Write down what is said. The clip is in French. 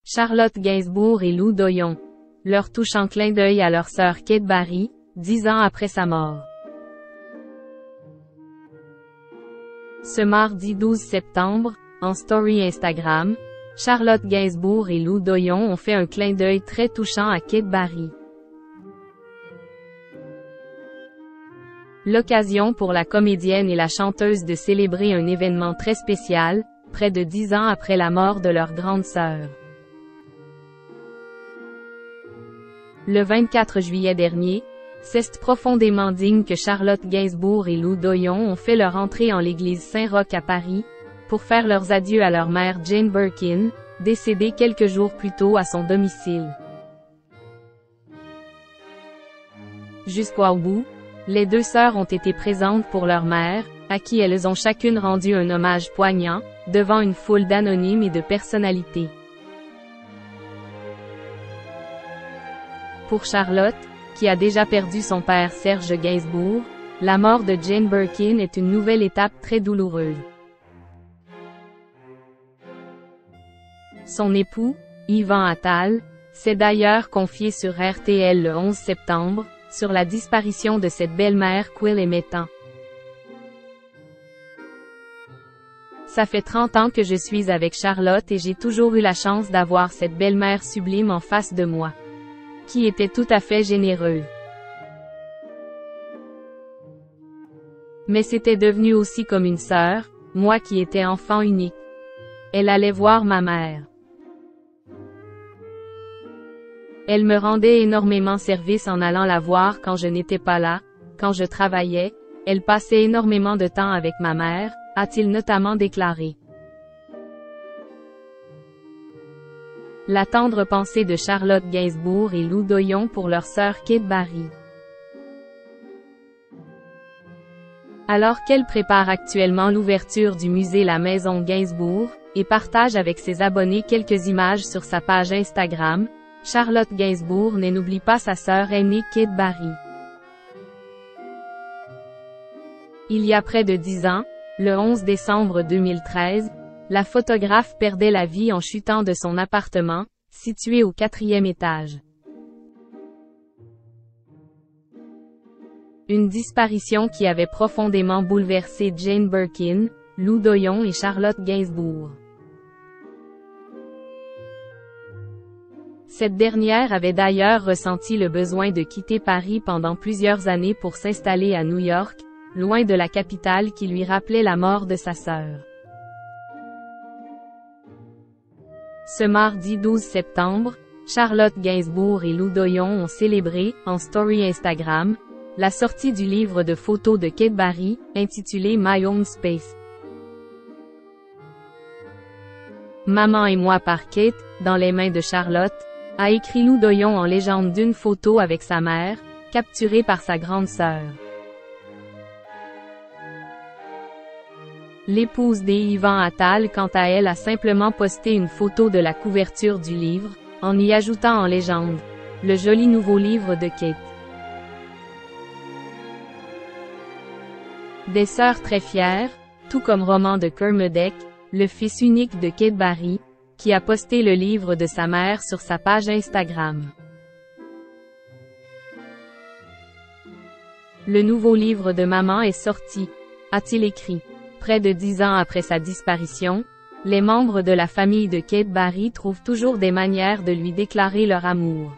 Charlotte Gainsbourg et Lou Doyon. Leur touchant clin d'œil à leur sœur Kate Barry, 10 ans après sa mort. Ce mardi 12 septembre, en story Instagram, Charlotte Gainsbourg et Lou Doyon ont fait un clin d'œil très touchant à Kate Barry. L'occasion pour la comédienne et la chanteuse de célébrer un événement très spécial, près de 10 ans après la mort de leur grande sœur. Le 24 juillet dernier, c'est profondément digne que Charlotte Gainsbourg et Lou Doyon ont fait leur entrée en l'église Saint-Roch à Paris, pour faire leurs adieux à leur mère Jane Birkin, décédée quelques jours plus tôt à son domicile. Jusqu'au bout, les deux sœurs ont été présentes pour leur mère, à qui elles ont chacune rendu un hommage poignant, devant une foule d'anonymes et de personnalités. Pour Charlotte, qui a déjà perdu son père Serge Gainsbourg, la mort de Jane Birkin est une nouvelle étape très douloureuse. Son époux, Yvan Attal, s'est d'ailleurs confié sur RTL le 11 septembre, sur la disparition de cette belle-mère qu'il aimait tant. Ça fait 30 ans que je suis avec Charlotte et j'ai toujours eu la chance d'avoir cette belle-mère sublime en face de moi, qui était tout à fait généreuse. Mais c'était devenu aussi comme une sœur, moi qui étais enfant unique. Elle allait voir ma mère. Elle me rendait énormément service en allant la voir quand je n'étais pas là, quand je travaillais, elle passait énormément de temps avec ma mère, a-t-il notamment déclaré. La tendre pensée de Charlotte Gainsbourg et Lou Doyon pour leur sœur Kate Barry. Alors qu'elle prépare actuellement l'ouverture du musée La Maison Gainsbourg, et partage avec ses abonnés quelques images sur sa page Instagram, Charlotte Gainsbourg n'oublie pas sa sœur aînée Kate Barry. Il y a près de 10 ans, le 11 décembre 2013, la photographe perdait la vie en chutant de son appartement, situé au 4e étage. Une disparition qui avait profondément bouleversé Jane Birkin, Lou Doyon et Charlotte Gainsbourg. Cette dernière avait d'ailleurs ressenti le besoin de quitter Paris pendant plusieurs années pour s'installer à New York, loin de la capitale qui lui rappelait la mort de sa sœur. Ce mardi 12 septembre, Charlotte Gainsbourg et Lou Doyon ont célébré, en story Instagram, la sortie du livre de photos de Kate Barry, intitulé My Own Space. Maman et moi par Kate, dans les mains de Charlotte, a écrit Lou Doyon en légende d'une photo avec sa mère, capturée par sa grande sœur. L'épouse d'Yvan Attal quant à elle a simplement posté une photo de la couverture du livre, en y ajoutant en légende, le joli nouveau livre de Kate. Des sœurs très fières, tout comme Roman de Kermodec, le fils unique de Kate Barry, qui a posté le livre de sa mère sur sa page Instagram. Le nouveau livre de maman est sorti, a-t-il écrit. Près de 10 ans après sa disparition, les membres de la famille de Kate Barry trouvent toujours des manières de lui déclarer leur amour.